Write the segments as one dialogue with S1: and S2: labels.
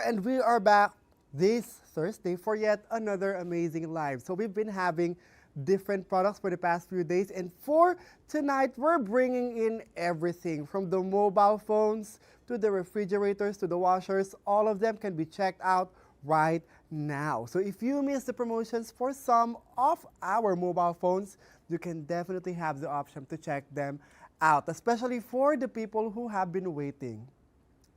S1: and we are back this Thursday for yet another amazing live. So we've been having different products for the past few days, and for tonight, we're bringing in everything from the mobile phones to the refrigerators to the washers. All of them can be checked out right now. So if you missed the promotions for some of our mobile phones, you can definitely have the option to check them out, especially for the people who have been waiting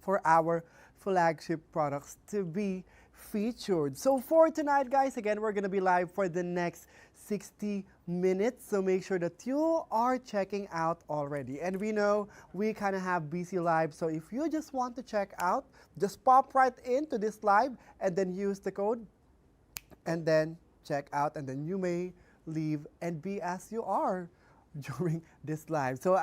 S1: for our flagship products to be featured. So for tonight, guys, again, we're going to be live for the next 60 minutes. So make sure that you are checking out already. And we know we kind of have busy live. So if you just want to check out, just pop right into this live and then use the code and then check out. And then you may leave and be as you are during this live. So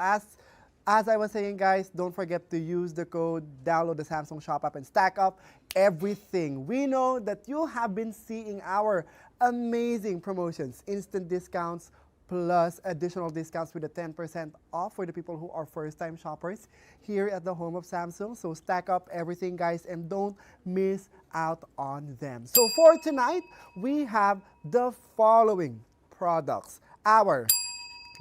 S1: as I was saying, guys, don't forget to use the code, download the Samsung Shop app, and stack up everything. We know that you have been seeing our amazing promotions, instant discounts, plus additional discounts with a 10% off for the people who are first-time shoppers here at the home of Samsung. So stack up everything, guys, and don't miss out on them. So for tonight, we have the following products. Our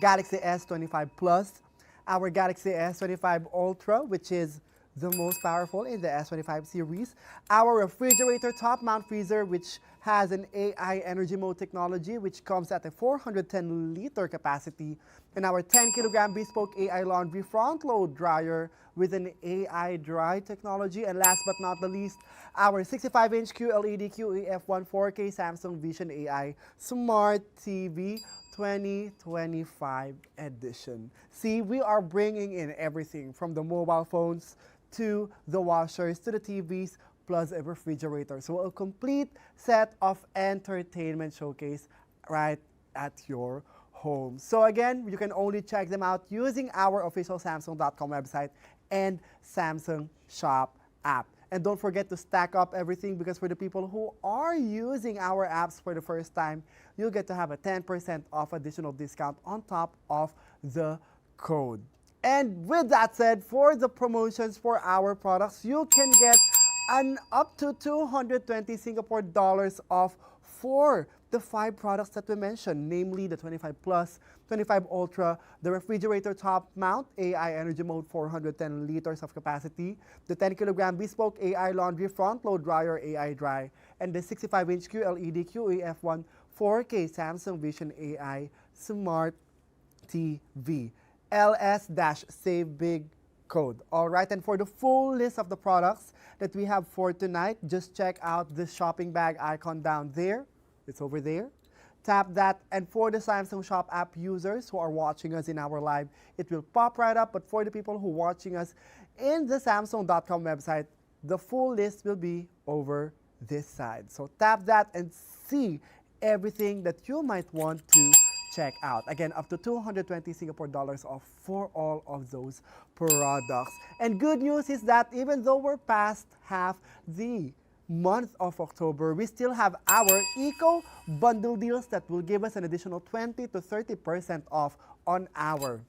S1: Galaxy S25 Plus, our Galaxy S25 Ultra, which is the most powerful in the S25 series, our refrigerator top mount freezer, which has an AI energy mode technology, which comes at a 410-liter capacity, and our 10-kilogram bespoke AI laundry front load dryer with an AI dry technology, and last but not the least, our 65-inch QLED QEF1 4K Samsung Vision AI Smart TV 2025 edition. See, we are bringing in everything from the mobile phones to the washers to the TVs plus a refrigerator. So a complete set of entertainment showcase right at your home. So again, you can only check them out using our official Samsung.com website and Samsung Shop app. And don't forget to stack up everything, because for the people who are using our apps for the first time, you'll get to have a 10% off additional discount on top of the code. And with that said, for the promotions for our products, you can get an up to 220 Singapore dollars off for the 5 products that we mentioned, namely the 25 Plus, 25 Ultra, the refrigerator top mount, AI energy mode 410 liters of capacity, the 10-kilogram bespoke AI laundry front load dryer AI dry, and the 65-inch QLED QEF1 4K Samsung Vision AI Smart TV. LS-Save Big code. All right, and for the full list of the products that we have for tonight, just check out the shopping bag icon down there. It's over there. Tap that, and for the Samsung Shop app users who are watching us in our live, it will pop right up. But for the people who are watching us in the Samsung.com website, the full list will be over this side. So tap that and see everything that you might want to check out. Again, up to 220 Singapore dollars off for all of those products. And good news is that even though we're past half the month of October, we still have our Eco Bundle deals that will give us an additional 20 to 30% off on our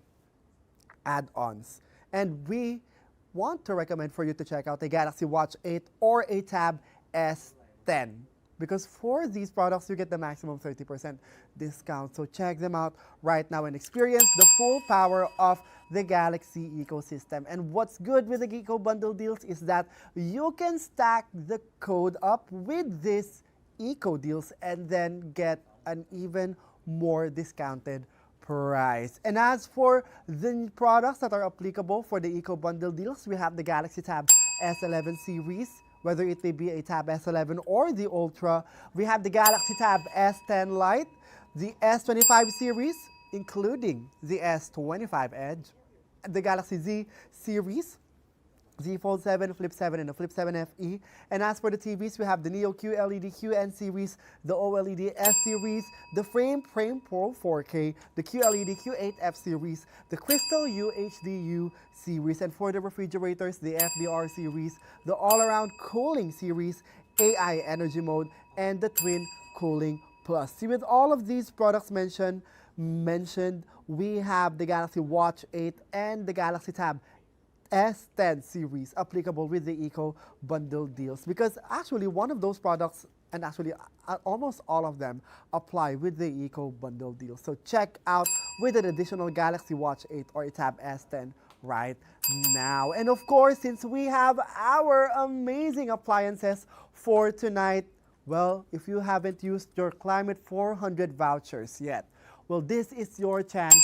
S1: add-ons. And we want to recommend for you to check out a Galaxy Watch 8 or a Tab S10. Because for these products, you get the maximum 30% discount. So check them out right now and experience the full power of the Galaxy ecosystem. And what's good with the Eco Bundle deals is that you can stack the code up with this Eco deals and then get an even more discounted price. And as for the products that are applicable for the Eco Bundle deals, we have the Galaxy Tab S11 series, whether it may be a Tab S11 or the Ultra. We have the Galaxy Tab S10 Lite, the S25 series, including the S25 Edge, the Galaxy Z series, Z Fold 7, Flip 7, and the Flip 7 FE. And as for the TVs, we have the Neo QLED QN series, the OLED S series, the Frame Pro 4K, the QLED Q8F series, the Crystal UHDU series, and for the refrigerators, the FDR series, the All-Around Cooling series, AI Energy Mode, and the Twin Cooling Plus. See, with all of these products mentioned, we have the Galaxy Watch 8 and the Galaxy Tab S10 series applicable with the Eco Bundle deals, because actually one of those products, and actually almost all of them, apply with the Eco Bundle deal. So check out with an additional Galaxy Watch 8 or a Tab S10 right now. And of course, since we have our amazing appliances for tonight, well, if you haven't used your Climate 400 vouchers yet, well, this is your chance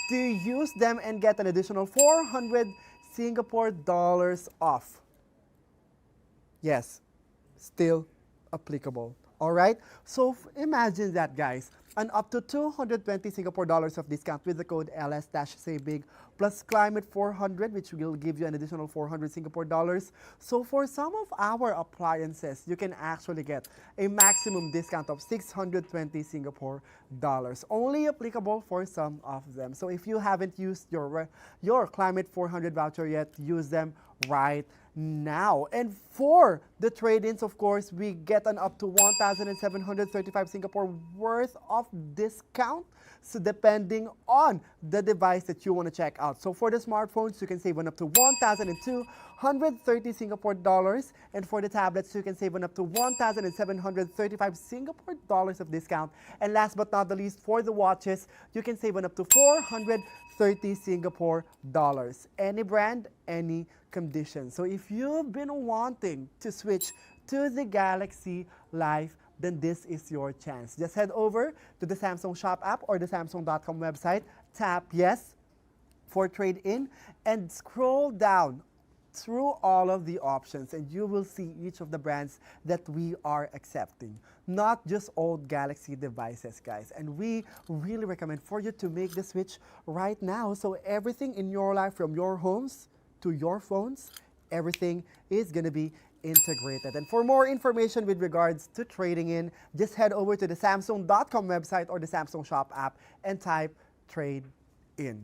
S1: to use them and get an additional 400 Singapore dollars off. Yes, still applicable. All right? So imagine that, guys. An up to 220 Singapore dollars of discount with the code LS-SayBig plus Climate 400, which will give you an additional 400 Singapore dollars. So for some of our appliances, you can actually get a maximum discount of 620 Singapore dollars. Only applicable for some of them. So if you haven't used your Climate 400 voucher yet, use them right now. And for the trade-ins, of course, we get an up to 1,735 Singapore worth of discount. So depending on the device that you want to check out. So for the smartphones, you can save on up to 1,230 Singapore dollars. And for the tablets, you can save on up to 1,735 Singapore dollars of discount. And last but not the least, for the watches, you can save on up to 430 Singapore dollars. Any brand, any condition. So if you've been wanting to switch to the Galaxy Life, then this is your chance. Just head over to the Samsung Shop app or the Samsung.com website, tap yes for trade-in, and scroll down through all of the options, and you will see each of the brands that we are accepting. Not just old Galaxy devices, guys. And we really recommend for you to make the switch right now. So everything in your life, from your homes to your phones, everything is going to be integrated. And for more information with regards to trading in, just head over to the Samsung.com website or the Samsung Shop app and type trade in.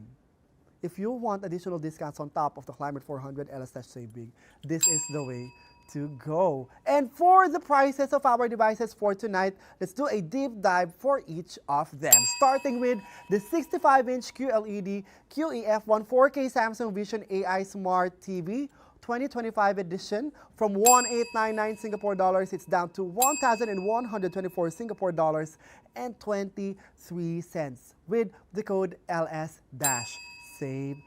S1: If you want additional discounts on top of the Climate 400 LS-SayBig, this is the way to go. And for the prices of our devices for tonight, let's do a deep dive for each of them. Starting with the 65-inch QLED QEF1 4K Samsung Vision AI Smart TV 2025 edition. From 1,899 Singapore dollars, it's down to 1,124 Singapore dollars and 23 cents with the code LS-SayBig.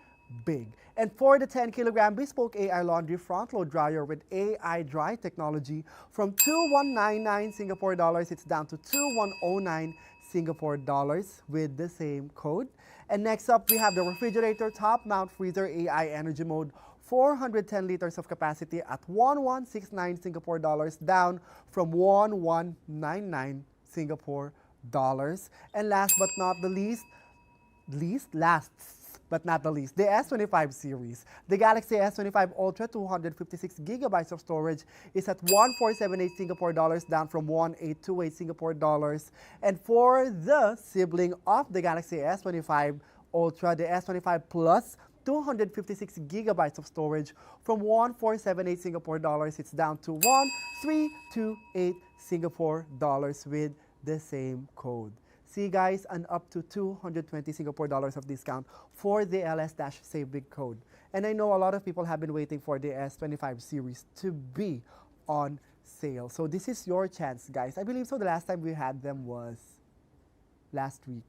S1: And for the 10-kilogram bespoke AI laundry front load dryer with AI dry technology, from 2,199 Singapore dollars, it's down to 2,109 Singapore dollars with the same code. And next up, we have the refrigerator top mount freezer AI energy mode, 410 liters of capacity at 1,169 Singapore dollars, down from 1,199 Singapore dollars. And last but not the least, the S25 series. The Galaxy S25 Ultra 256 gigabytes of storage is at 1,478 Singapore dollars, down from 1,828 Singapore dollars. And for the sibling of the Galaxy S25 Ultra, the S25 Plus, 256 gigabytes of storage, from 1,478 Singapore dollars, it's down to 1,328 Singapore dollars with the same code. See, guys, an up to 220 Singapore dollars of discount for the LS-SayBig code. And I know a lot of people have been waiting for the S25 series to be on sale. So this is your chance, guys. I believe so the last time we had them was last week,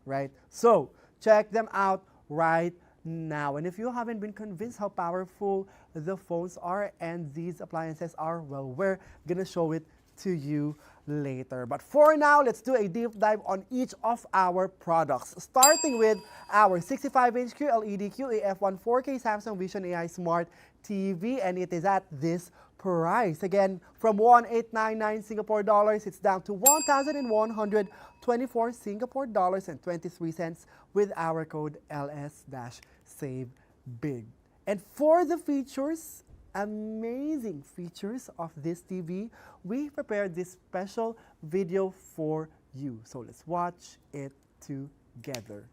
S1: right? So check them out right now. And if you haven't been convinced how powerful the phones are and these appliances are, well, we're gonna show it to you later. But for now, let's do a deep dive on each of our products, starting with our 65-inch QLED QEF1 4K Samsung Vision AI Smart TV, and it is at this price. Again, from 1,899 Singapore dollars, it's down to 1,124 Singapore dollars and 23 cents with our code LS-SayBig. And for the features, amazing features of this TV, we prepared this special video for you. So let's watch it together.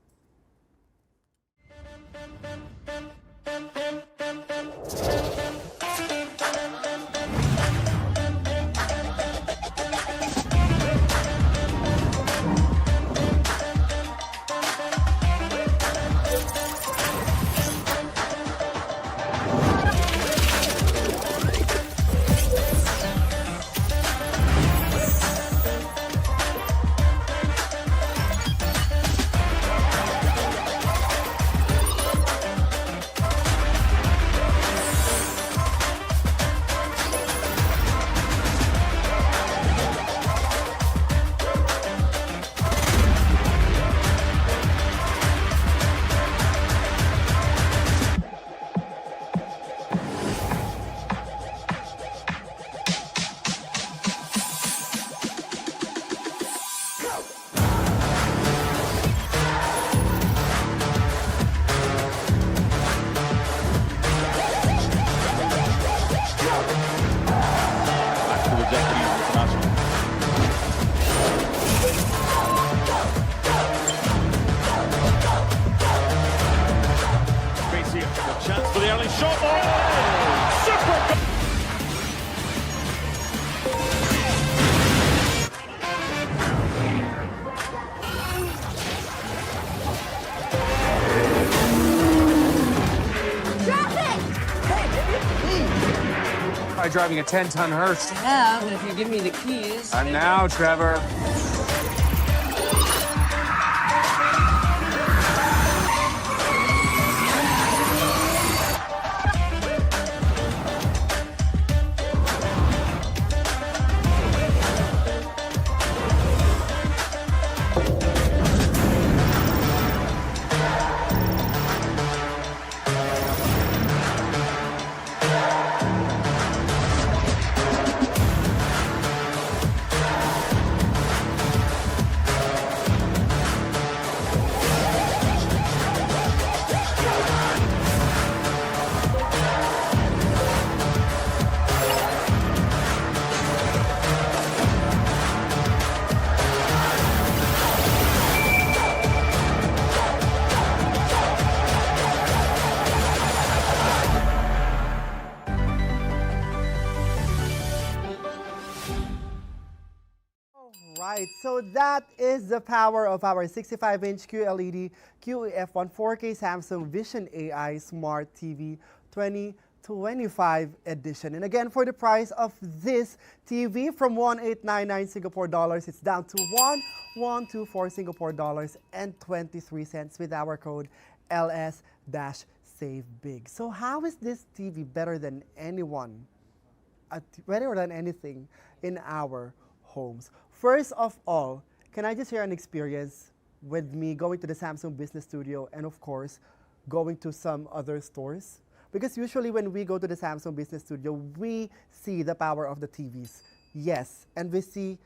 S2: try driving a 10-ton hearse.
S3: Yeah, but if you give me the keys.
S2: And now, Trevor.
S1: Right, so that is the power of our 65-inch QLED QEF1 4K Samsung Vision AI Smart TV 2025 edition. And again, for the price of this TV from 1899 Singapore dollars, it's down to 1124 Singapore dollars and 23 cents with our code LS-SaveBig. So how is this TV better than anyone, better than anything in our homes? First of all, can I just share an experience with me going to the Samsung Business Studio and of course going to some other stores? Because usually when we go to the Samsung Business Studio, we see the power of the TVs. Yes, and we see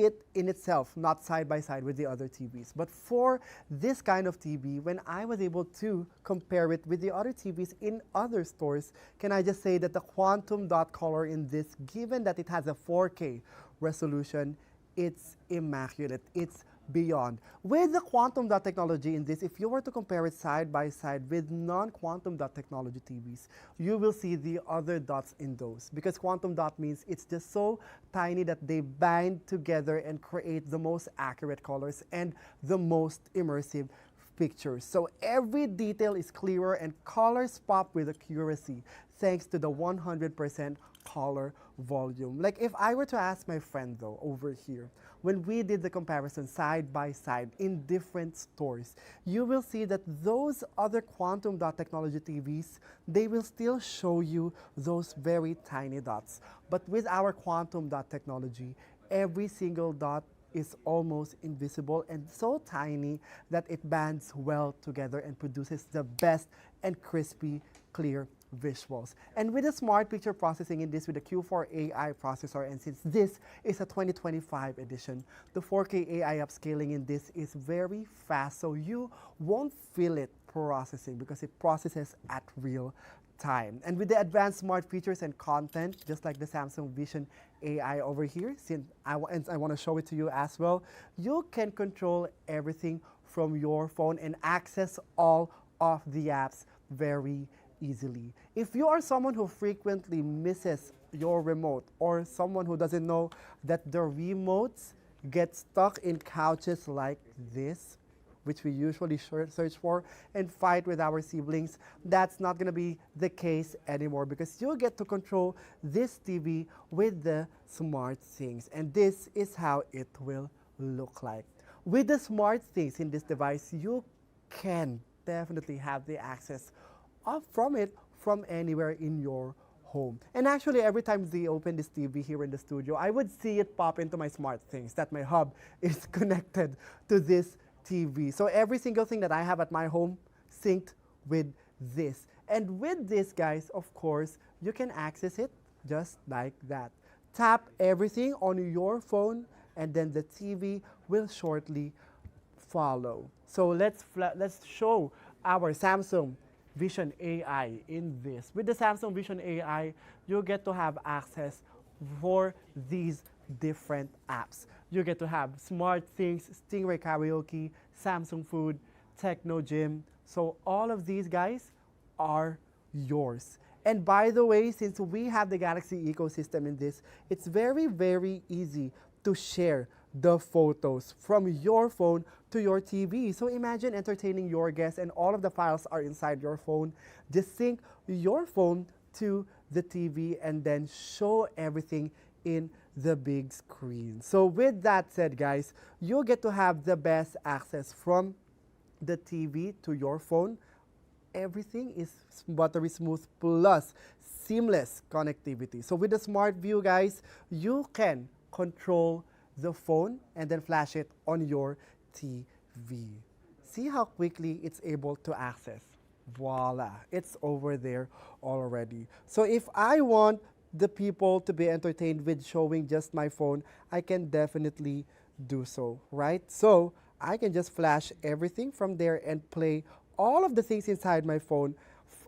S1: it in itself, not side by side with the other TVs. But for this kind of TV, when I was able to compare it with the other TVs in other stores, can I just say that the quantum dot color in this, given that it has a 4K resolution, it's immaculate. It's beyond. With the quantum dot technology in this, if you were to compare it side by side with non-quantum dot technology TVs, you will see the other dots in those. Because quantum dot means it's just so tiny that they bind together and create the most accurate colors and the most immersive pictures. So every detail is clearer and colors pop with accuracy thanks to the 100% color volume. Like if I were to ask my friend though over here, when we did the comparison side by side in different stores, you will see that those other quantum dot technology TVs, they will still show you those very tiny dots. But with our quantum dot technology, every single dot is almost invisible and so tiny that it bands well together and produces the best and crispy, clear visuals. And with the smart picture processing in this with the Q4 AI processor, and since this is a 2025 edition, the 4K AI upscaling in this is very fast, so you won't feel it processing because it processes at real time. And with the advanced smart features and content, just like the Samsung Vision AI over here, since I want to show it to you as well, you can control everything from your phone and access all of the apps very easily. If you are someone who frequently misses your remote or someone who doesn't know that the remotes get stuck in couches like this, which we usually search for and fight with our siblings, that's not going to be the case anymore because you get to control this TV with the smart things. And this is how it will look like. With the smart things in this device, you can definitely have the access from it from anywhere in your home. And actually, every time they open this TV here in the studio, I would see it pop into my smart things that my hub is connected to this TV. So every single thing that I have at my home synced with this. And with this, guys, of course, you can access it just like that. Tap everything on your phone and then the TV will shortly follow. So let's show our Samsung Vision AI in this. With the Samsung Vision AI, you get to have access for these different apps. You get to have Smart Things, Stingray Karaoke, Samsung Food, Techno Gym. So all of these guys are yours. And by the way, since we have the Galaxy ecosystem in this, it's very, very easy to share the photos from your phone to your TV. So imagine entertaining your guests and all of the files are inside your phone. Just sync your phone to the TV and then show everything in the big screen. So with that said, guys, you'll get to have the best access from the TV to your phone. Everything is buttery smooth plus seamless connectivity. So with the Smart View, guys, you can control the phone and then flash it on your TV. See how quickly it's able to access. Voila, it's over there already. So if I want the people to be entertained with showing just my phone, I can definitely do so, right? So I can just flash everything from there and play all of the things inside my phone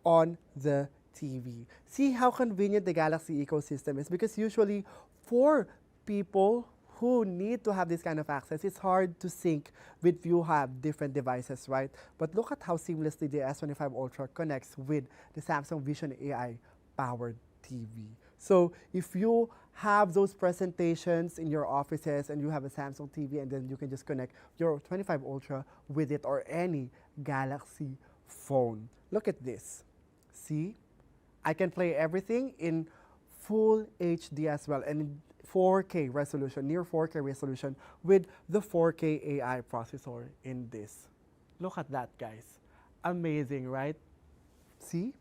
S1: on the TV. See how convenient the Galaxy ecosystem is, because usually for people who need to have this kind of access, it's hard to sync with you have different devices, right? But look at how seamlessly the S25 Ultra connects with the Samsung Vision AI powered TV. So if you have those presentations in your offices and you have a Samsung TV, and then you can just connect your 25 Ultra with it or any Galaxy phone. Look at this. See? I can play everything in full HD as well, and in 4K resolution, near 4K resolution with the 4K AI processor in this. Look at that, guys. Amazing, right? See?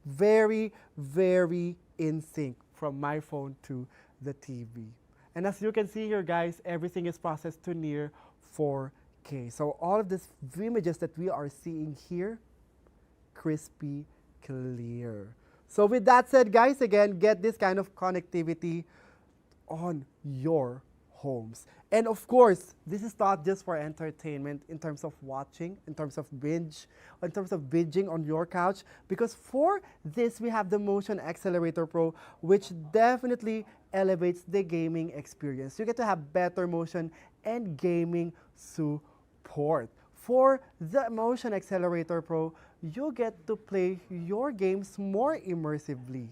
S1: Very, very in sync from my phone to the TV. And as you can see here, guys, everything is processed to near 4K. So all of these images that we are seeing here, crispy clear. So with that said, guys, again, get this kind of connectivity on your homes. And of course, this is not just for entertainment in terms of watching, in terms of binging on your couch, because for this, we have the Motion Accelerator Pro, which definitely elevates the gaming experience. You get to have better motion and gaming support. For the Motion Accelerator Pro, you get to play your games more immersively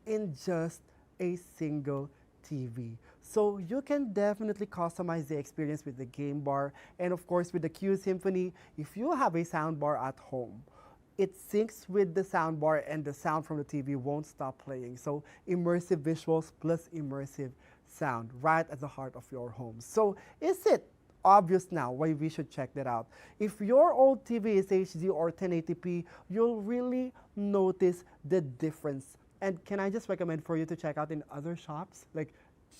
S1: in just a single TV. So you can definitely customize the experience with the game bar, and of course with the Q Symphony. If you have a sound bar at home, it syncs with the sound bar and the sound from the TV won't stop playing. So immersive visuals plus immersive sound right at the heart of your home. So is it obvious now why we should check that out? If your old TV is HD or 1080p, you'll really notice the difference. And can I just recommend for you to check out in other shops? Like,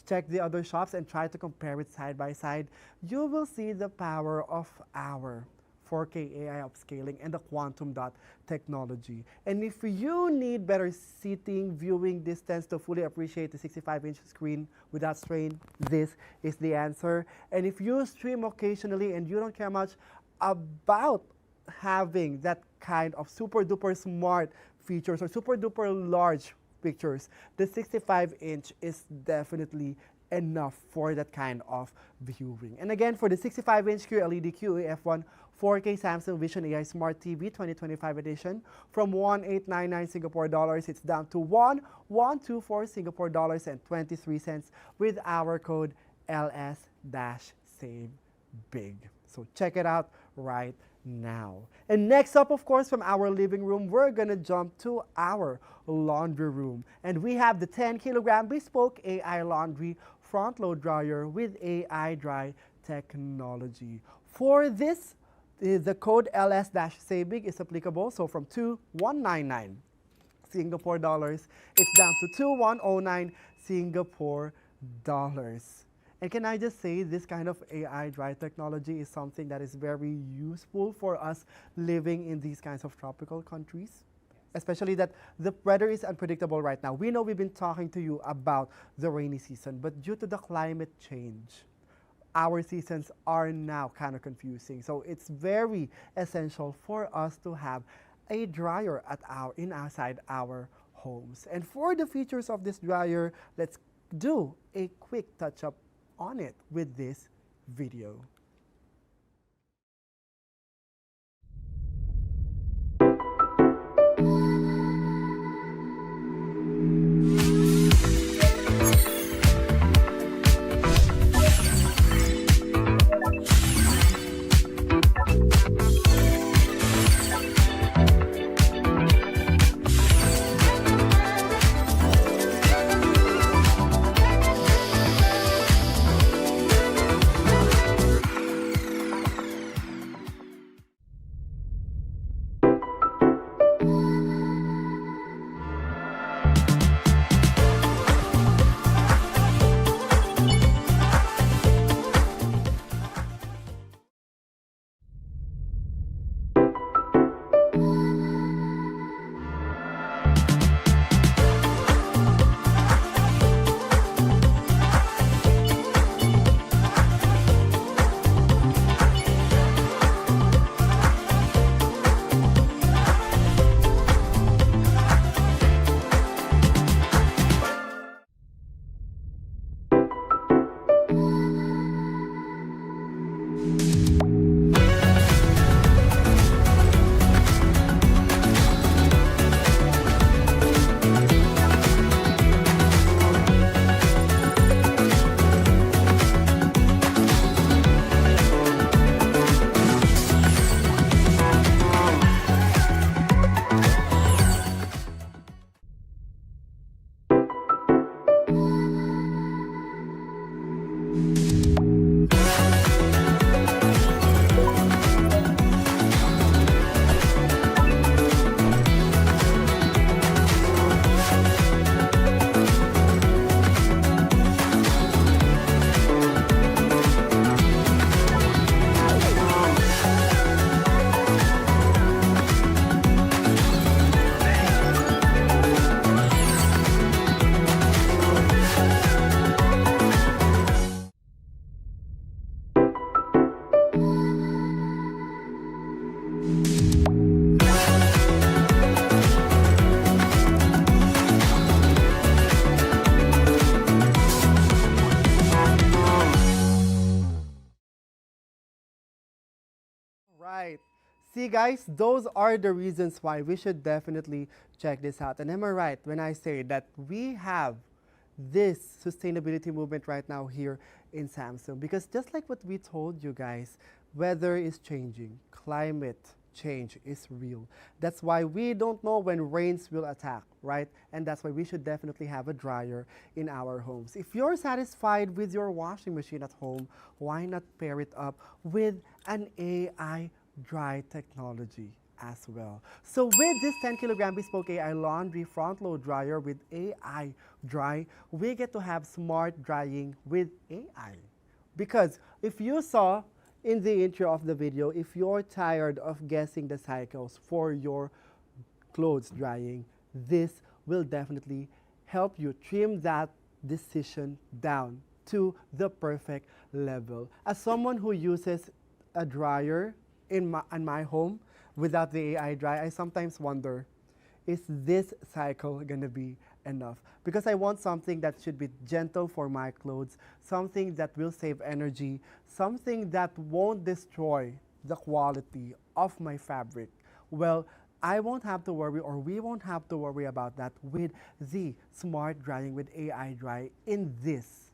S1: check the other shops and try to compare it side by side. You will see the power of our 4K AI upscaling and the quantum dot technology. And if you need better seating, viewing distance to fully appreciate the 65-inch screen without strain, this is the answer. And if you stream occasionally and you don't care much about having that kind of super duper smart features or super duper large pictures, the 65-inch is definitely enough for that kind of viewing. And again, for the 65-inch QLED QAF1 4K Samsung Vision AI Smart TV 2025 edition, from 1,899 Singapore dollars, it's down to 1,124 Singapore dollars and 23 cents with our code LS-SAVE-BIG. So check it out right now. And next up, of course, from our living room, we're gonna jump to our laundry room. And we have the 10-kilogram bespoke AI laundry front load dryer with AI dry technology. For this, the code LS-SAVE-BIG is applicable. So from 2,199 Singapore dollars, it's down to 2,109 Singapore dollars. And can I just say, this kind of AI dry technology is something that is very useful for us living in these kinds of tropical countries, especially that the weather is unpredictable right now. We know we've been talking to you about the rainy season, but due to the climate change, our seasons are now kind of confusing. So it's very essential for us to have a dryer inside our homes. And for the features of this dryer, let's do a quick touch-up on it with this video. See, guys, those are the reasons why we should definitely check this out. And am I right when I say that we have this sustainability movement right now here in Samsung? Because just like what we told you guys, weather is changing, climate change is real. That's why we don't know when rains will attack, right? And that's why we should definitely have a dryer in our homes. If you're satisfied with your washing machine at home, why not pair it up with an AI dry technology as well? So with this 10 kilogram bespoke AI laundry front load dryer with AI dry, we get to have smart drying with AI. Because if you saw in the intro of the video, if you're tired of guessing the cycles for your clothes drying, this will definitely help you trim that decision down to the perfect level. As someone who uses a dryer in my home without the AI dry, I sometimes wonder, is this cycle gonna be enough? Because I want something that should be gentle for my clothes, something that will save energy, something that won't destroy the quality of my fabric. Well, I won't have to worry, or we won't have to worry about that with the smart drying with AI dry in this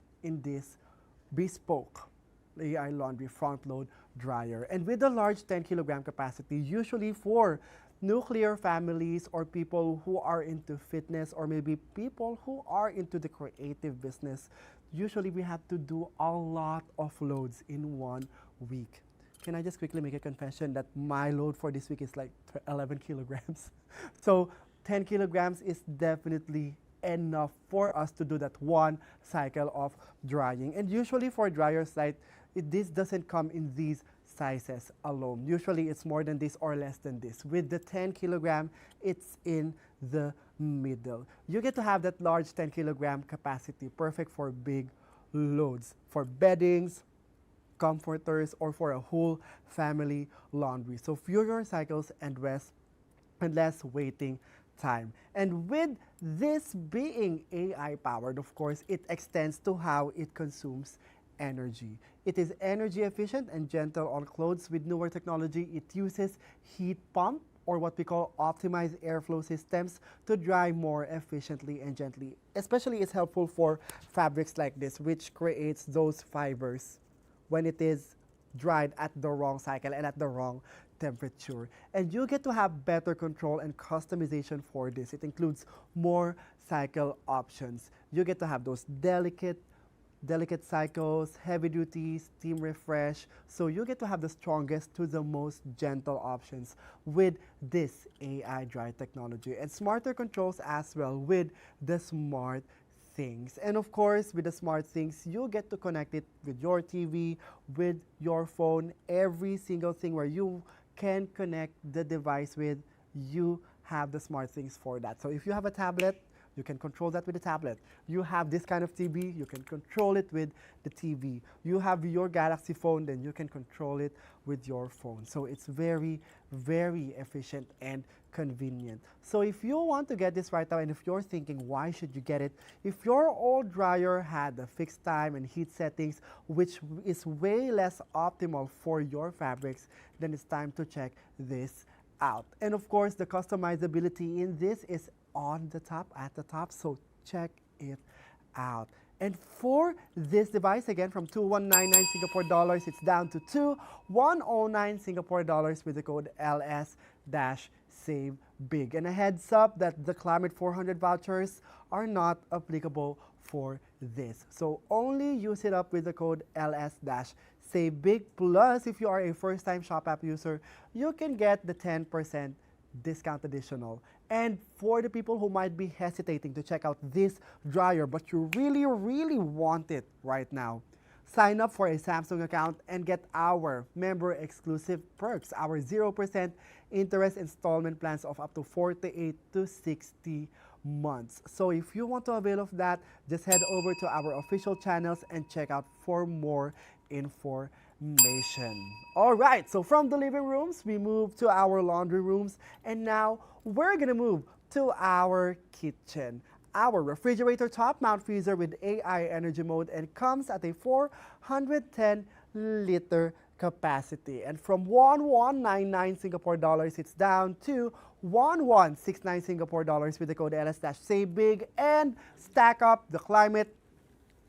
S1: bespoke AI laundry front load dryer. And with a large 10 kilogram capacity, usually for nuclear families or people who are into fitness, or maybe people who are into the creative business, usually we have to do a lot of loads in 1 week. Can I just quickly make a confession that my load for this week is like 11 kilograms? So 10 kilograms is definitely enough for us to do that one cycle of drying. And usually for dryers, like this doesn't come in these sizes alone. Usually it's more than this or less than this. With the 10 kilogram, it's in the middle. You get to have that large 10 kilogram capacity, perfect for big loads, for beddings, comforters, or for a whole family laundry. So fewer cycles and less waiting time. And with this being AI powered, of course, it extends to how it consumes energy. It is energy efficient and gentle on clothes. With newer technology, it uses heat pump, or what we call optimized airflow systems, to dry more efficiently and gently. Especially it's helpful for fabrics like this, which creates those fibers when it is dried at the wrong cycle and at the wrong temperature. And you get to have better control and customization for this. It includes more cycle options. You get to have those delicate cycles, heavy duty, steam refresh. So you get to have the strongest to the most gentle options with this AI dry technology, and smarter controls as well with the smart things. And of course, with the smart things, you get to connect it with your TV, with your phone, every single thing where you can connect the device with, you have the smart things for that. So if you have a tablet, you can control that with the tablet. You have this kind of TV, you can control it with the TV. You have your Galaxy phone, then you can control it with your phone. So it's very, very efficient and convenient. So if you want to get this right now, and if you're thinking, why should you get it? If your old dryer had the fixed time and heat settings, which is way less optimal for your fabrics, then it's time to check this out. And of course, the customizability in this is on the top, at the top, so check it out. And for this device, again, from 2199 Singapore dollars, it's down to 2109 Singapore dollars with the code LS-SAVE BIG. And a heads up that the Climate 400 vouchers are not applicable for this. So only use it up with the code LS-SAVE BIG. Plus, if you are a first-time Shop app user, you can get the 10% discount additional. And for the people who might be hesitating to check out this dryer, but you really, really want it right now, sign up for a Samsung account and get our member exclusive perks, our 0% interest installment plans of up to 48 to 60 months. So if you want to avail of that, just head over to our official channels and check out for more information. All right, so from the living rooms, we move to our laundry rooms, and now we're gonna move to our kitchen. Our refrigerator top mount freezer with AI energy mode, and comes at a 410 liter capacity. And from 1199 Singapore dollars, it's down to 1169 Singapore dollars with the code LS-Say Big and stack up the climate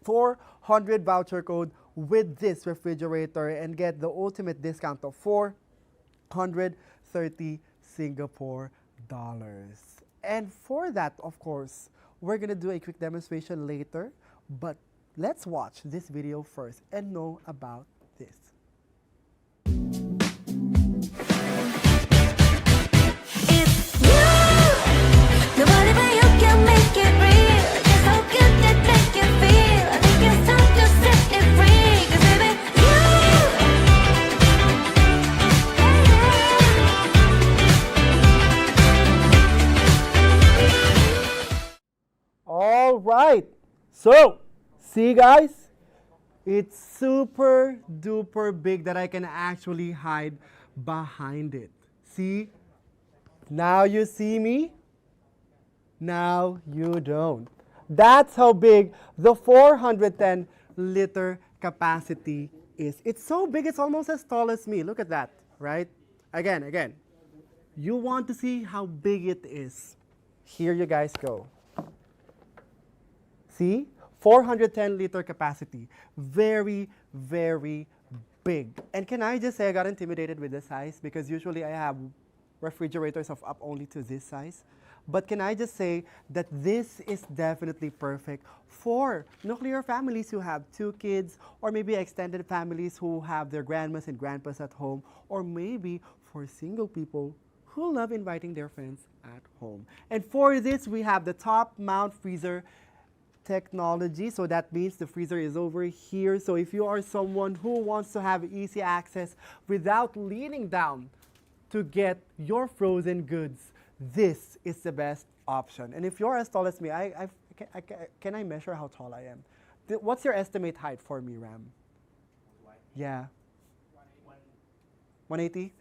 S1: 400 voucher code with this refrigerator and get the ultimate discount of 430 Singapore dollars. And for that, of course, we're gonna do a quick demonstration later, but let's watch this video first and know about this.
S4: It's you. Nobody but you can make it real. Just how good that make you feel. I think it's time to set it free. 'Cause baby,
S1: All right, so see guys, it's super duper big that I can actually hide behind it. See, now you see me, now you don't. That's how big the 410 liter capacity is. It's so big, it's almost as tall as me. Look at that, right? Again. You want to see how big it is. Here you guys go. See? 410 liter capacity. Very, very big. And can I just say I got intimidated with the size because usually I have refrigerators of up only to this size. But can I just say that this is definitely perfect for nuclear families who have 2 kids, or maybe extended families who have their grandmas and grandpas at home, or maybe for single people who love inviting their friends at home. And for this, we have the top mount freezer technology. So that means the freezer is over here. So if you are someone who wants to have easy access without leaning down to get your frozen goods, this is the best option. And if you're as tall as me, can I measure how tall I am? What's your estimate height for me, Ram? Yeah. 180?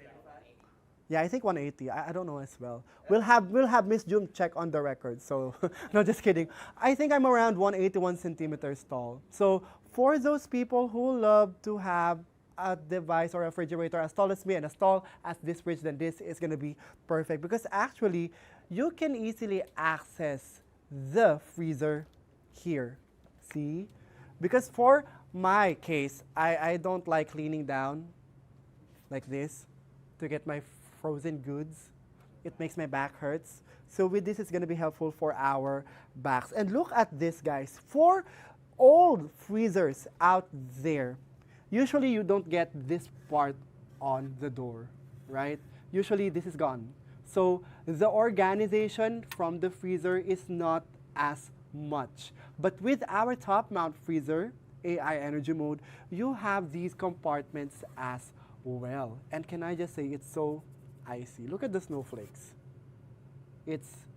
S1: Yeah, I think 180. I don't know as well. We'll have Miss June check on the record. So no, just kidding. I think I'm around 181 centimeters tall. So for those people who love to have a device or a refrigerator as tall as me and as tall as this fridge, then this is going to be perfect because actually you can easily access the freezer here. See? Because for my case, I don't like leaning down like this to get my frozen goods. It makes my back hurts. So with this, it's going to be helpful for our backs. And look at this, guys. For old freezers out there, usually you don't get this part on the door, right? Usually this is gone. So the organization from the freezer is not as much. But with our top mount freezer, AI energy mode, you have these compartments as well. And can I just say it's so icy. Look at the snowflakes. It's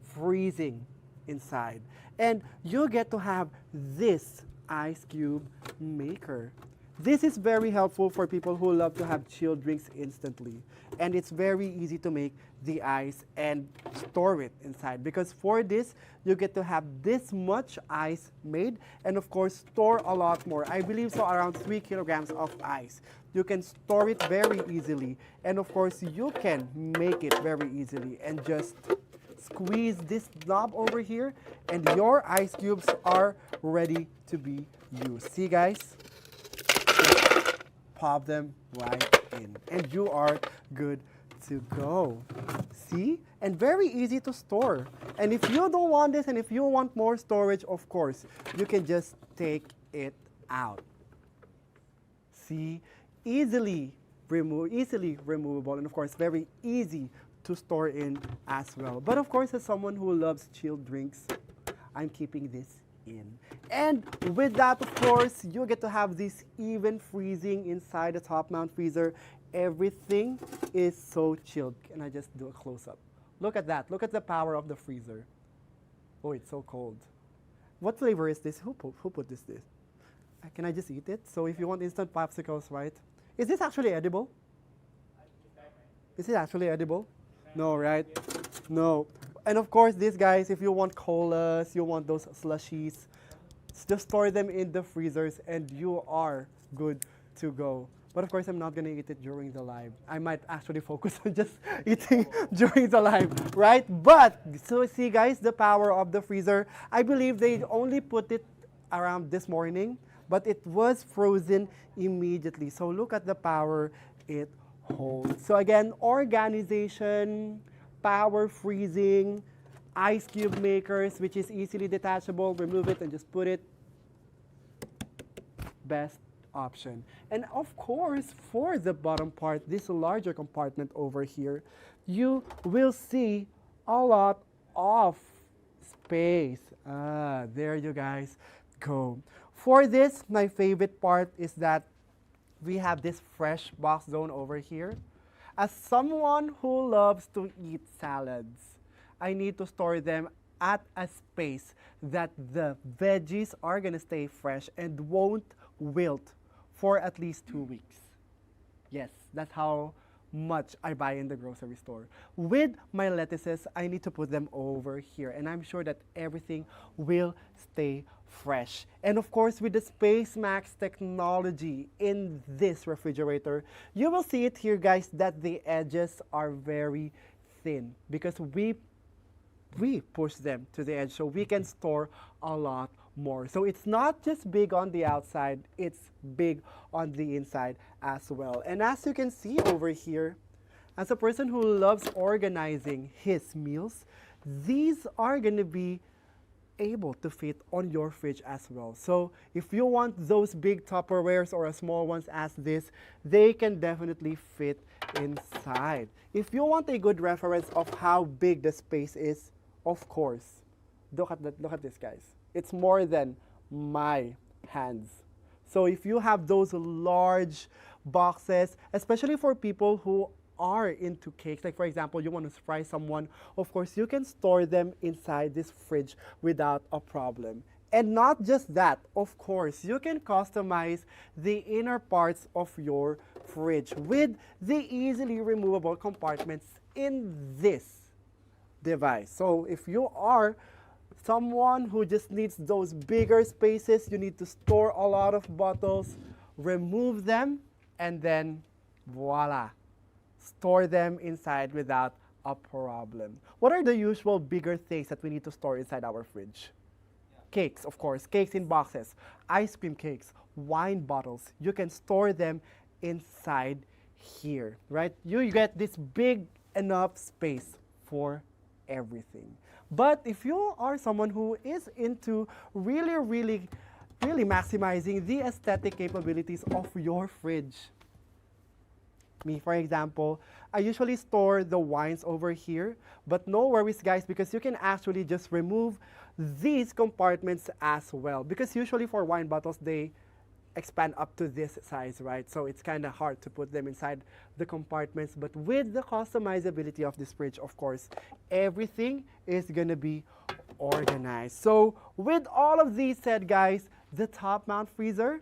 S1: freezing inside. And you get to have this ice cube maker. This is very helpful for people who love to have chilled drinks instantly. And it's very easy to make the ice and store it inside. Because for this, you get to have this much ice made and of course store a lot more. I believe so around 3 kilograms of ice. You can store it very easily. And of course, you can make it very easily and just squeeze this knob over here and your ice cubes are ready to be used. See guys? Pop them right in and you are good to go. See? And very easy to store. And if you don't want this and if you want more storage, of course, you can just take it out. See? Easily removable and of course very easy to store in as well. But of course, as someone who loves chilled drinks, I'm keeping this in. And with that, of course, you get to have this even freezing inside the top mount freezer. Everything is so chilled. Can I just do a close-up? Look at that. Look at the power of the freezer. Oh, it's so cold. What flavor is this? Who put this? Can I just eat it? So if you want instant popsicles, right? Is this actually edible? Is it actually edible? No, right? No. And of course, these guys, if you want colas, you want those slushies, just store them in the freezers and you are good to go. But of course, I'm not gonna eat it during the live. I might actually focus on just eating during the live, right? But, so see guys, the power of the freezer. I believe they only put it around this morning, but it was frozen immediately. So look at the power it holds. So again, organization, power freezing, ice cube makers, which is easily detachable. Remove it and just put it. Best option. And of course, for the bottom part, this larger compartment over here, you will see a lot of space. There you guys go. For this, my favorite part is that we have this fresh box zone over here. As someone who loves to eat salads, I need to store them at a space that the veggies are gonna stay fresh and won't wilt for at least 2 weeks. Yes, that's how much I buy in the grocery store. With my lettuces, I need to put them over here, and I'm sure that everything will stay fresh. And of course, with the Space Max technology in this refrigerator, you will see it here, guys, that the edges are very thin because we push them to the edge so we can store a lot more. So it's not just big on the outside, it's big on the inside as well. And as you can see over here, as a person who loves organizing his meals, these are gonna be able to fit on your fridge as well. So if you want those big Tupperwares or as small ones as this, they can definitely fit inside. If you want a good reference of how big the space is, of course, look at this, guys. It's more than my hands. So if you have those large boxes, especially for people who are into cakes, like for example, you want to surprise someone, of course, you can store them inside this fridge without a problem. And not just that, of course, you can customize the inner parts of your fridge with the easily removable compartments in this device. So if you are someone who just needs those bigger spaces, you need to store a lot of bottles, remove them, and then voila, store them inside without a problem. What are the usual bigger things that we need to store inside our fridge? Cakes, of course, cakes in boxes, ice cream cakes, wine bottles. You can store them inside here, right? You get this big enough space for everything. But if you are someone who is into really maximizing the aesthetic capabilities of your fridge, me, for example, I usually store the wines over here, but no worries, guys, because you can actually just remove these compartments as well. Because usually for wine bottles, they expand up to this size, right? So it's kind of hard to put them inside the compartments. But with the customizability of this fridge, of course, everything is gonna be organized. So with all of these said, guys, the top mount freezer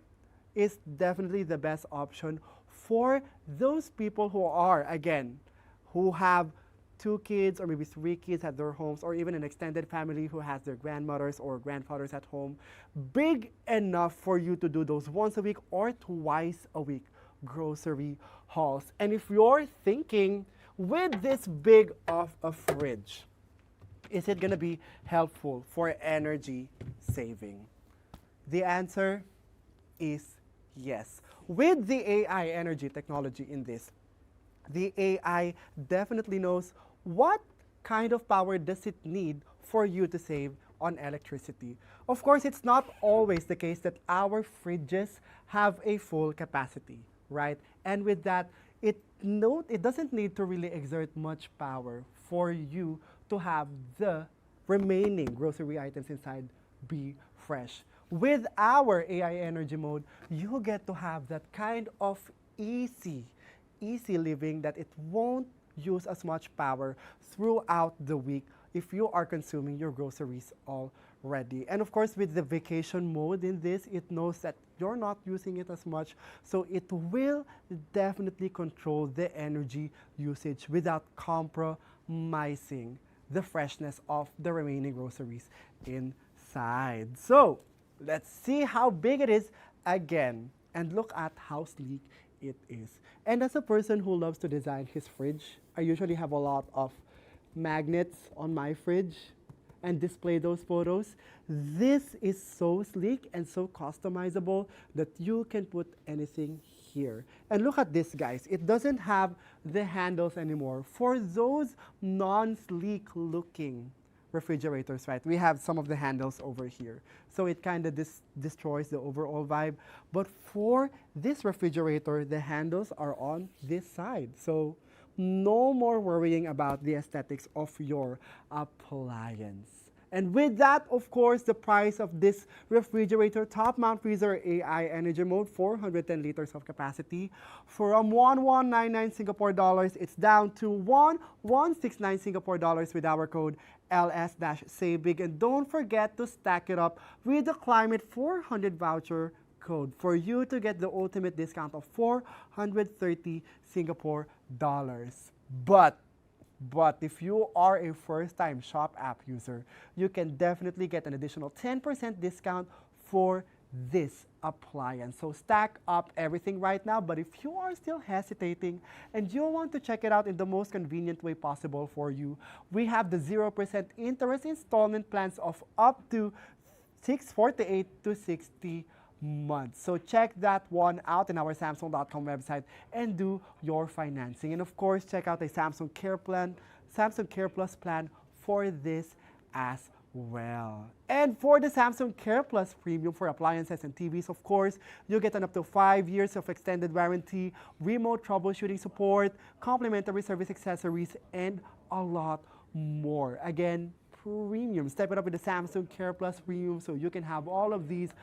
S1: is definitely the best option for those people who are, again, who have 2 kids or maybe 3 kids at their homes, or even an extended family who has their grandmothers or grandfathers at home. Big enough for you to do those once a week or twice a week grocery hauls. And if you're thinking, with this big of a fridge, is it gonna be helpful for energy saving? The answer is yes. With the AI energy technology in this, the AI definitely knows what kind of power does it need for you to save on electricity. Of course, it's not always the case that our fridges have a full capacity, right? And with that, it doesn't need to really exert much power for you to have the remaining grocery items inside be fresh. With our AI energy mode, you get to have that kind of easy living that it won't use as much power throughout the week if you are consuming your groceries already. And of course, with the vacation mode in this, it knows that you're not using it as much, so it will definitely control the energy usage without compromising the freshness of the remaining groceries inside. So let's see how big it is again, and look at how sleek it is. And as a person who loves to design his fridge, I usually have a lot of magnets on my fridge and display those photos. This is so sleek and so customizable that you can put anything here. And look at this, guys. It doesn't have the handles anymore. For those non-sleek looking refrigerators, right? We have some of the handles over here. So it kind of destroys the overall vibe. But for this refrigerator, the handles are on this side. So no more worrying about the aesthetics of your appliance. And with that, of course, the price of this refrigerator, top mount freezer AI energy mode, 410 liters of capacity, from 1199 Singapore dollars, it's down to 1169 Singapore dollars with our code LS-SAVEBIG. And don't forget to stack it up with the Climate 400 voucher code for you to get the ultimate discount of 430 Singapore dollars. But if you are a first-time Shop app user, you can definitely get an additional 10% discount for this appliance. So stack up everything right now. But if you are still hesitating and you want to check it out in the most convenient way possible for you, we have the 0% interest installment plans of up to 648 to 60 months. So check that one out in our Samsung.com website and do your financing. And of course, check out the Samsung Care Plus plan for this as well. And for the Samsung Care Plus Premium for appliances and TVs, of course, you get an up to 5 years of extended warranty, remote troubleshooting support, complimentary service accessories, and a lot more. Again, premium. Step it up with the Samsung Care Plus Premium so you can have all of these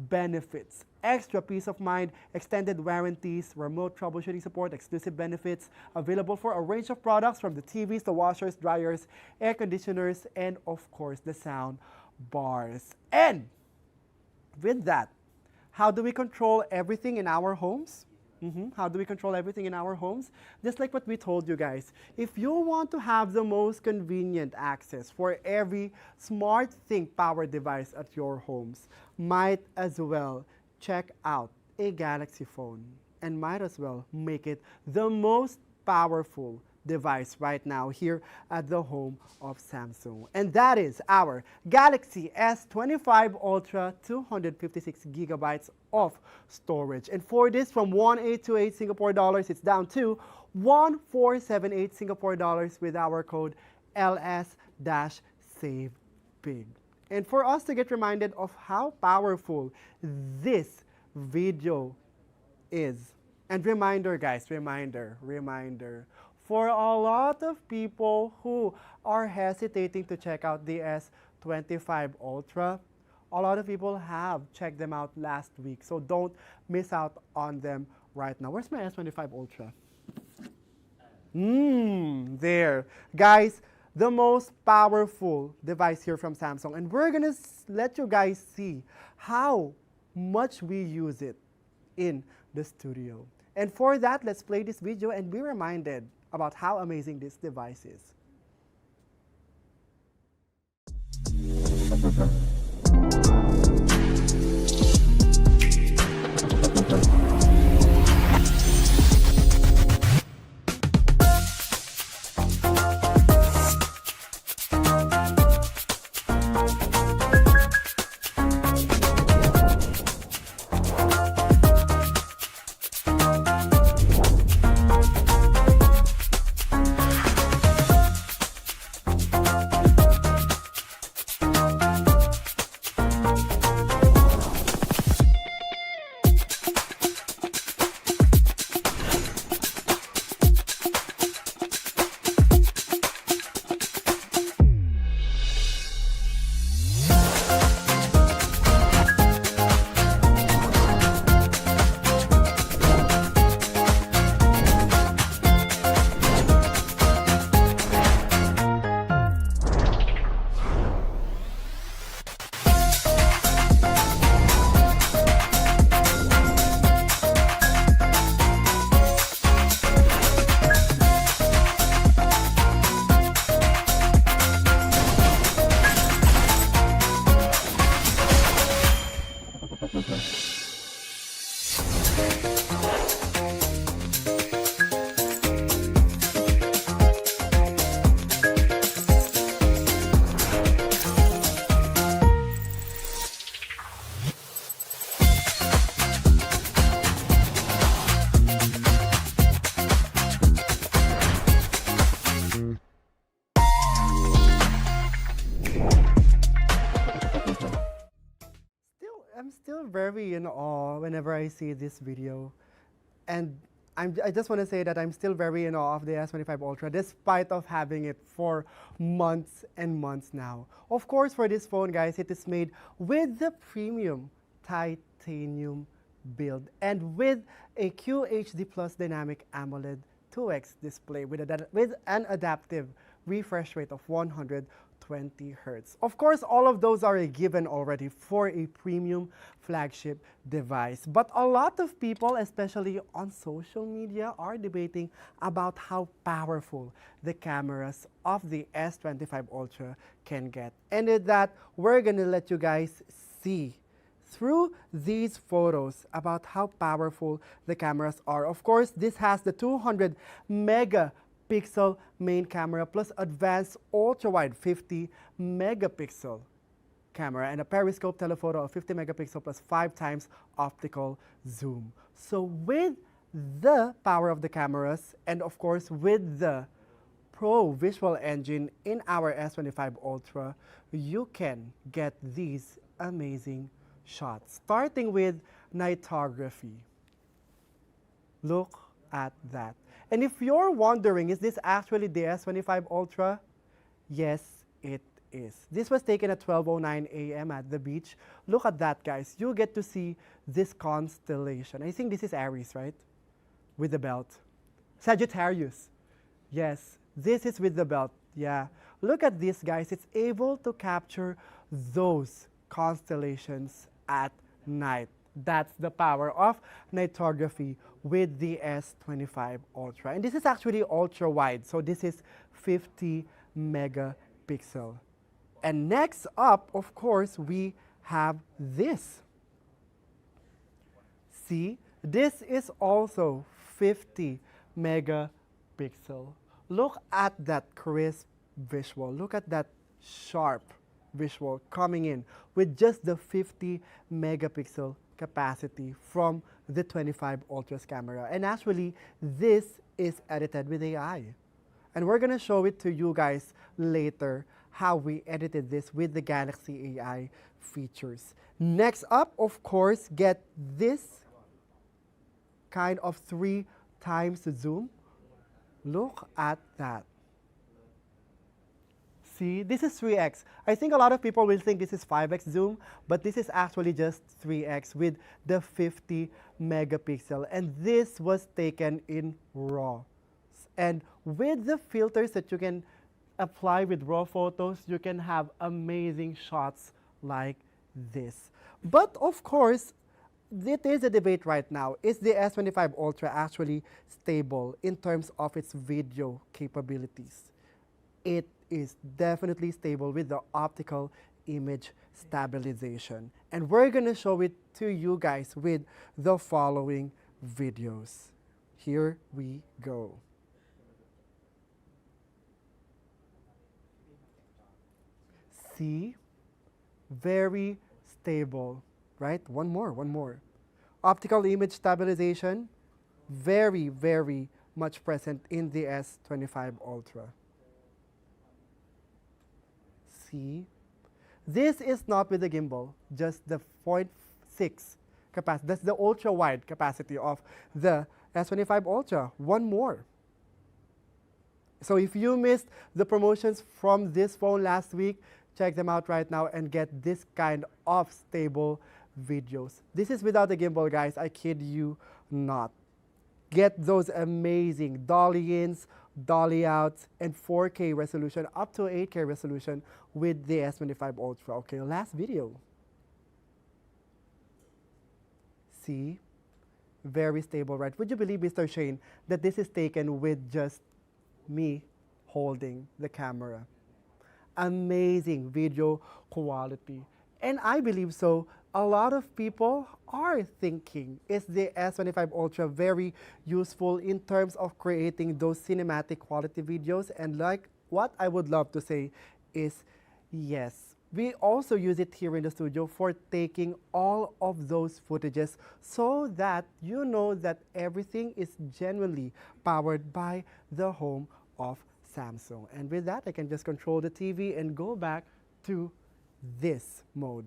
S1: benefits: extra peace of mind, extended warranties, remote troubleshooting support, exclusive benefits, available for a range of products from the TVs, the washers, dryers, air conditioners, and of course the sound bars. And with that, how do we control everything in our homes? How do we control everything in our homes? Just like what we told you guys, if you want to have the most convenient access for every SmartThink powered device at your homes, might as well check out a Galaxy phone and might as well make it the most powerful device right now here at the home of Samsung. And that is our Galaxy S25 Ultra, 256 gigabytes of storage. And for this, from 1828 Singapore dollars, it's down to 1478 Singapore dollars with our code LS-SAVEBIG. And for us to get reminded of how powerful this video is, and reminder guys, reminder, for a lot of people who are hesitating to check out the S25 Ultra, a lot of people have checked them out last week. So don't miss out on them right now. Where's my S25 Ultra? There. Guys, the most powerful device here from Samsung. And we're going to let you guys see how much we use it in the studio. And for that, let's play this video and be reminded about how amazing this device is. still very in awe whenever I see this video. And I just want to say that I'm still very in awe of the S25 Ultra despite of having it for months and months now. Of course, for this phone, guys, it is made with the premium titanium build and with a QHD Plus Dynamic AMOLED 2X display with an adaptive refresh rate of 120 Hertz. Of course, all of those are a given already for a premium flagship device. But a lot of people, especially on social media, are debating about how powerful the cameras of the S25 Ultra can get. And with that, we're gonna let you guys see through these photos about how powerful the cameras are. Of course, this has the 200 megapixel main camera plus advanced ultra-wide 50 megapixel camera and a periscope telephoto of 50 megapixel plus 5 times optical zoom. So with the power of the cameras and of course with the Pro visual engine in our S25 Ultra, you can get these amazing shots, starting with nightography. Look at that. And if you're wondering, is this actually the S25 Ultra? Yes, it is. This was taken at 12:09 a.m. at the beach. Look at that, guys. You get to see this constellation. I think this is Aries, right? With the belt. Sagittarius. Yes, this is with the belt. Yeah. Look at this, guys. It's able to capture those constellations at night. That's the power of nightography with the S25 Ultra. And this is actually ultra wide. So this is 50 megapixel. And next up, of course, we have this. See, this is also 50 megapixel. Look at that crisp visual. Look at that sharp visual coming in with just the 50 megapixel capacity from the 25 Ultra's camera. And actually, this is edited with AI. And we're gonna show it to you guys later how we edited this with the Galaxy AI features. Next up, of course, get this kind of 3 times zoom. Look at that. See, this is 3x. I think a lot of people will think this is 5x zoom, but this is actually just 3x with the 50 megapixel. And this was taken in RAW. And with the filters that you can apply with RAW photos, you can have amazing shots like this. But of course, it is a debate right now. Is the S25 Ultra actually stable in terms of its video capabilities? It is definitely stable with the optical image stabilization. And we're gonna show it to you guys with the following videos. Here we go. See? Very stable, right? One more. Optical image stabilization, very, very much present in the S25 Ultra. See? This is not with the gimbal, just the 0.6 capacity. That's the ultra-wide capacity of the S25 Ultra. One more. So if you missed the promotions from this phone last week, check them out right now and get this kind of stable videos. This is without the gimbal, guys. I kid you not. Get those amazing dolly ins, dolly outs, and 4K resolution, up to 8K resolution with the S25 Ultra. Okay, last video. See? Very stable, right? Would you believe, Mr. Shane, that this is taken with just me holding the camera? Amazing video quality. And I believe so. A lot of people are thinking, is the S25 Ultra very useful in terms of creating those cinematic quality videos? And like what I would love to say is yes. We also use it here in the studio for taking all of those footages so that you know that everything is genuinely powered by the home of Samsung. And with that, I can just control the TV and go back to this mode.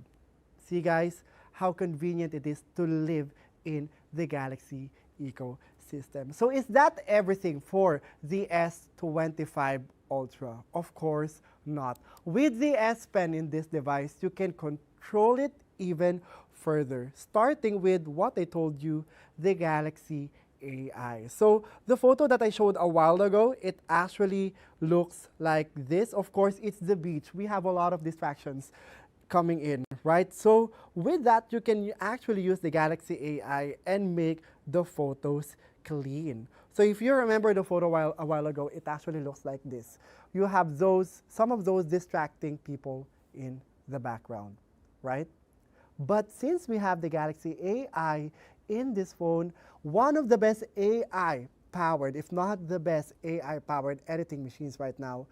S1: See, guys, how convenient it is to live in the Galaxy ecosystem. So is that everything for the S25 Ultra? Of course not. With the S Pen in this device, you can control it even further, starting with what I told you, the Galaxy AI. So the photo that I showed a while ago, it actually looks like this. Of course, it's the beach. We have a lot of distractions coming in, right? So with that, you can actually use the Galaxy AI and make the photos clean. So if you remember the photo a while ago, it actually looks like this. You have some of those distracting people in the background, right? But since we have the Galaxy AI in this phone, one of the best AI powered, if not the best AI powered editing machines right now,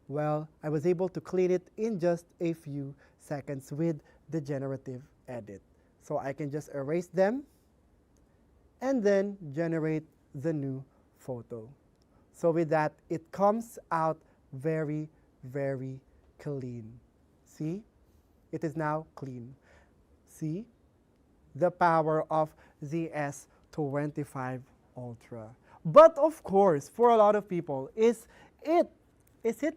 S1: well, I was able to clean it in just a few seconds with the generative edit. So I can just erase them and then generate the new photo. So with that, it comes out very, very clean. See? It is now clean. See? The power of the S25 Ultra. But of course, for a lot of people, is it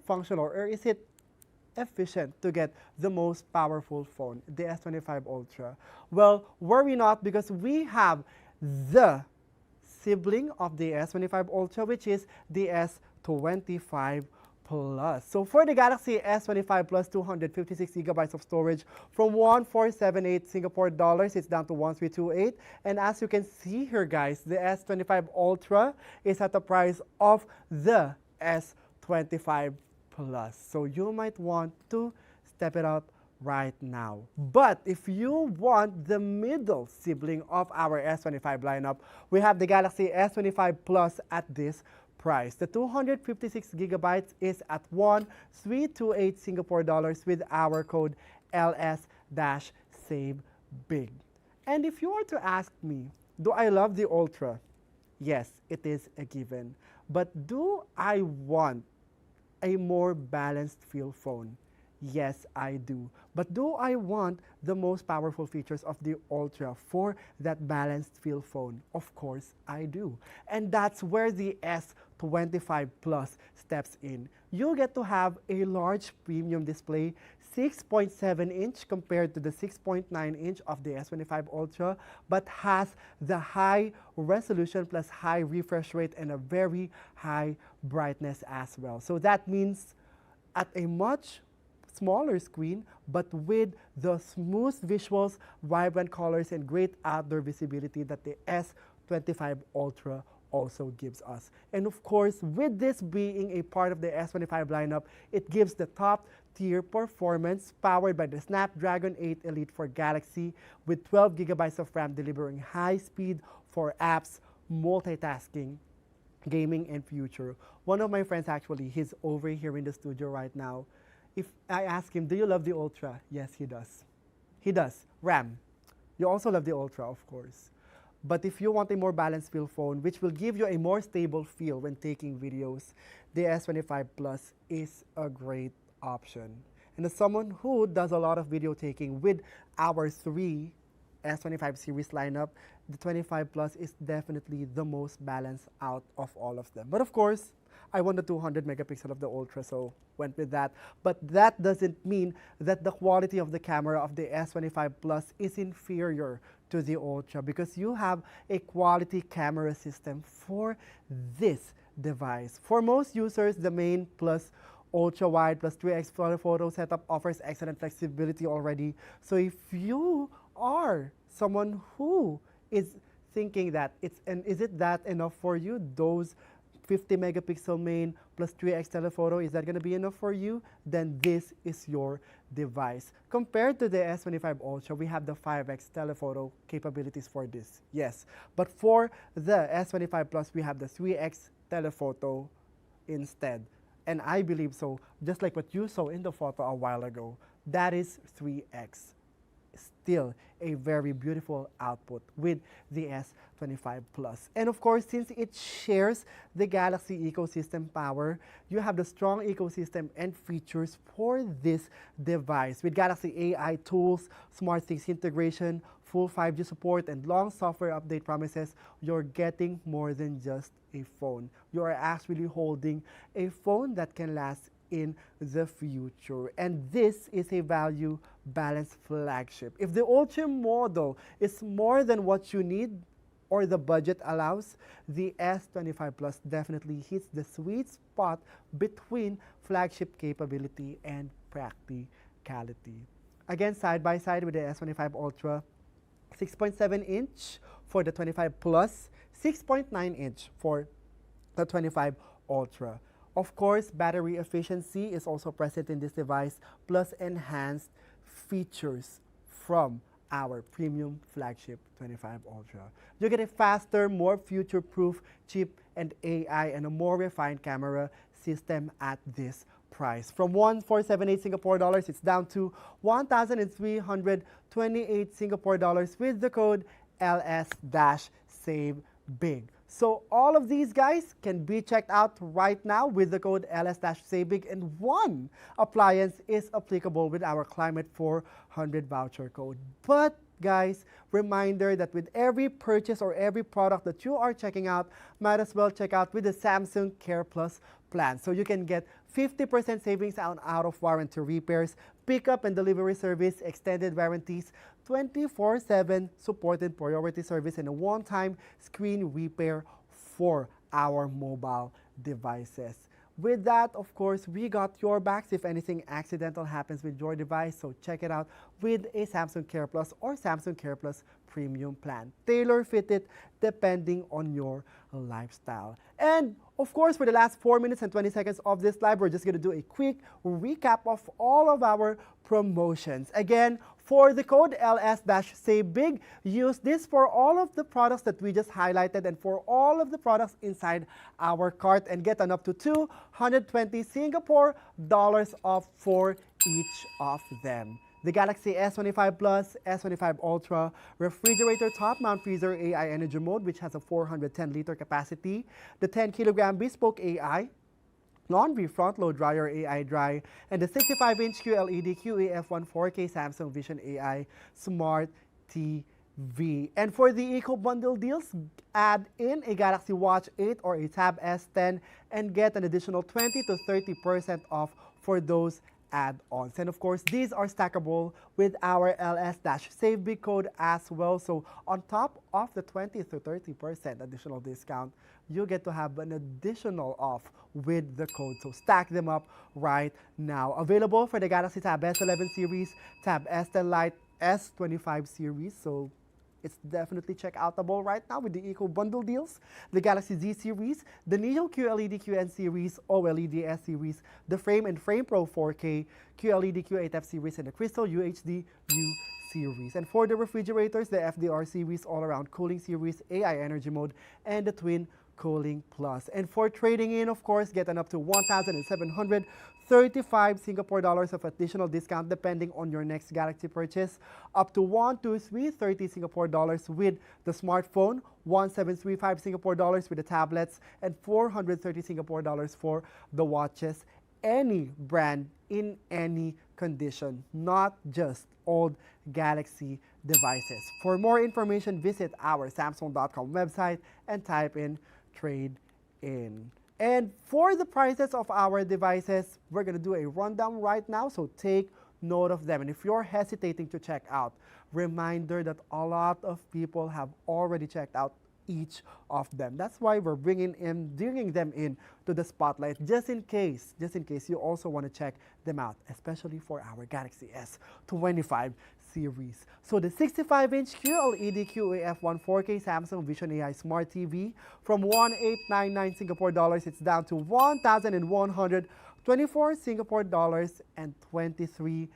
S1: functional or is it efficient to get the most powerful phone, the S25 Ultra? Well, worry not, because we have the sibling of the S25 Ultra, which is the S25 Plus. So for the Galaxy S25 Plus, 256 gigabytes of storage from 1478 Singapore dollars, it's down to 1328. And as you can see here, guys, the S25 Ultra is at the price of the S25 Plus. So you might want to step it out right now. But if you want the middle sibling of our S25 lineup, we have the Galaxy S25 Plus at this price. The 256 gigabytes is at 1328 Singapore dollars with our code LS-SAVEBIG. And if you were to ask me, do I love the Ultra? Yes, it is a given. But do I want a more balanced feel phone? Yes, I do. But do I want the most powerful features of the Ultra for that balanced feel phone? Of course, I do. And that's where the S25 Plus steps in. You get to have a large premium display, 6.7 inch compared to the 6.9 inch of the S25 Ultra, but has the high resolution plus high refresh rate and a very high brightness as well. So that means at a much smaller screen, but with the smooth visuals, vibrant colors, and great outdoor visibility that the S25 Ultra also gives us. And of course, with this being a part of the S25 lineup, it gives the top tier performance powered by the Snapdragon 8 Elite for Galaxy with 12 gigabytes of RAM, delivering high speed for apps, multitasking, gaming, and future. One of my friends, actually, he's over here in the studio right now. If I ask him, do you love the Ultra? Yes, he does. He does. RAM. You also love the Ultra, of course. But if you want a more balanced feel phone, which will give you a more stable feel when taking videos, the S25 Plus is a great option. And as someone who does a lot of video taking with our 3 S25 series lineup, the 25 Plus is definitely the most balanced out of all of them. But of course, I want the 200 megapixel of the Ultra, so went with that. But that doesn't mean that the quality of the camera of the S25 Plus is inferior to the Ultra, because you have a quality camera system for this device. For most users, the main plus ultra wide plus 3x photo setup offers excellent flexibility already. So if you are someone who is thinking that is it that enough for you, those 50 megapixel main plus 3x telephoto, is that going to be enough for you? Then this is your device. Compared to the S25 Ultra, we have the 5x telephoto capabilities for this, yes. But for the S25 Plus, we have the 3x telephoto instead. And I believe so, just like what you saw in the photo a while ago, that is 3x. still a very beautiful output with the S25 Plus. And of course, since it shares the Galaxy ecosystem power, you have the strong ecosystem and features for this device with Galaxy AI tools, SmartThings integration, full 5G support, and long software update promises. You're getting more than just a phone. You are actually holding a phone that can last in the future. And this is a value balanced flagship. If the Ultra model is more than what you need or the budget allows, the S25 Plus definitely hits the sweet spot between flagship capability and practicality. Again, side by side with the S25 Ultra, 6.7 inch for the 25 Plus, 6.9 inch for the 25 Ultra. Of course, battery efficiency is also present in this device, plus enhanced features from our premium flagship 25 Ultra. You get a faster, more future-proof chip and AI and a more refined camera system at this price. From 1,478 Singapore dollars, it's down to 1,328 Singapore dollars with the code LS-SAVEBIG. So all of these guys can be checked out right now with the code LS-SAVEBIG, and one appliance is applicable with our Climate 400 voucher code. But guys, reminder that with every purchase or every product that you are checking out, might as well check out with the Samsung Care Plus plan. So you can get 50% savings on out-of-warranty repairs, pickup and delivery service, extended warranties, 24/7 support and priority service, and a one-time screen repair for our mobile devices. With that, of course, we got your backs if anything accidental happens with your device. So check it out with a Samsung Care Plus or Samsung Care Plus Premium plan. Tailor-fitted depending on your lifestyle. And of course, for the last 4 minutes and 20 seconds of this live, we're just going to do a quick recap of all of our promotions. Again, for the code LS-SAVEBIG, use this for all of the products that we just highlighted and for all of the products inside our cart, and get an up to 220 Singapore dollars off for each of them. The Galaxy S25 Plus, S25 Ultra, refrigerator top mount freezer AI energy mode, which has a 410-liter capacity, the 10-kilogram bespoke AI, laundry front load dryer AI dry, and the 65-inch QLED QAF1 4K Samsung Vision AI Smart TV. And for the Eco Bundle deals, add in a Galaxy Watch 8 or a Tab S10 and get an additional 20 to 30% off for those add-ons. And of course, these are stackable with our LS-SAVEBIG code as well. So on top of the 20 to 30% additional discount, you get to have an additional off with the code. So stack them up right now. Available for the Galaxy Tab S11 series, Tab S10 Lite, S25 series. So it's definitely checkoutable right now with the Eco Bundle deals. The Galaxy Z series, the Neo QLED QN series, OLED S series, the Frame and Frame Pro 4K, QLED Q8F series, and the Crystal UHD U series. And for the refrigerators, the FDR series, all-around cooling series, AI energy mode, and the Twin Cooling Plus. And for trading in, of course, get an up to 1,735 Singapore dollars of additional discount depending on your next Galaxy purchase, up to 1,230 Singapore dollars with the smartphone, 1,735 Singapore dollars with the tablets, and 430 Singapore dollars for the watches. Any brand in any condition, not just old Galaxy devices. For more information, visit our Samsung.com website and type in trade in. And for the prices of our devices, we're going to do a rundown right now, so take note of them. And if you're hesitating to check out, reminder that a lot of people have already checked out each of them. That's why we're bringing them in to the spotlight, just in case you also want to check them out, especially for our Galaxy S25 series. So the 65-inch QLED QAF1 4K Samsung Vision AI Smart TV, from 1,899 Singapore dollars, it's down to 1,124 Singapore dollars and 23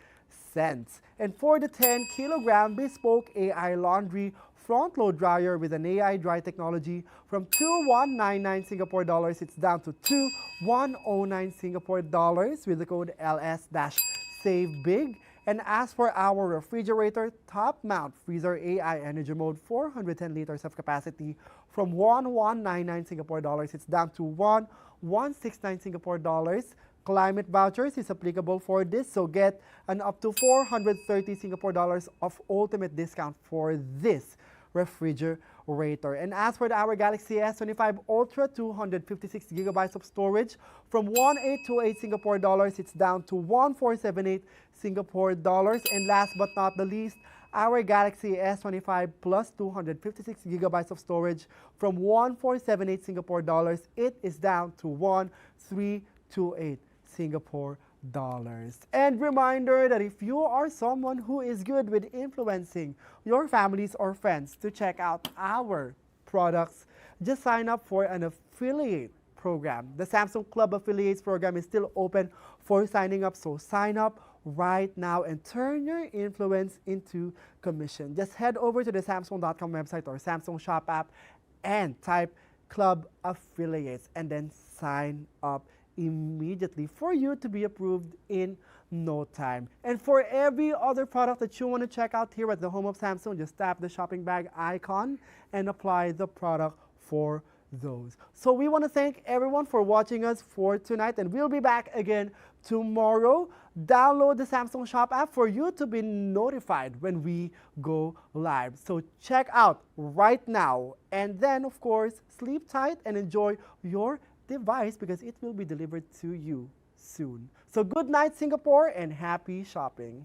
S1: cents. And for the 10-kilogram bespoke AI laundry front load dryer with an AI dry technology, from 2,199 Singapore dollars, it's down to 2,109 Singapore dollars with the code LS-SAVEBIG. And as for our refrigerator, top mount freezer AI energy mode, 410 liters of capacity from 1199 Singapore dollars. It's down to 1169 Singapore dollars. Climate vouchers is applicable for this, so get an up to 430 Singapore dollars of ultimate discount for this refrigerator. And as for our Galaxy S25 Ultra, 256 gigabytes of storage from 1828 Singapore dollars, it's down to 1478 Singapore dollars. And last but not the least, our Galaxy S25 Plus, 256 gigabytes of storage from 1478 Singapore dollars, it is down to 1328 Singapore dollars. And reminder that if you are someone who is good with influencing your families or friends to check out our products, just sign up for an affiliate program. The Samsung Club Affiliates program is still open for signing up, so sign up right now and turn your influence into commission. Just head over to the Samsung.com website or Samsung Shop app and type Club Affiliates and then sign up immediately for you to be approved in no time. And for every other product that you want to check out here at the home of Samsung, just tap the shopping bag icon and apply the product for those. So we want to thank everyone for watching us for tonight, and we'll be back again tomorrow. Download the Samsung Shop app for you to be notified when we go live. So check out right now, and then of course sleep tight and enjoy your device because it will be delivered to you soon. So good night, Singapore, and happy shopping.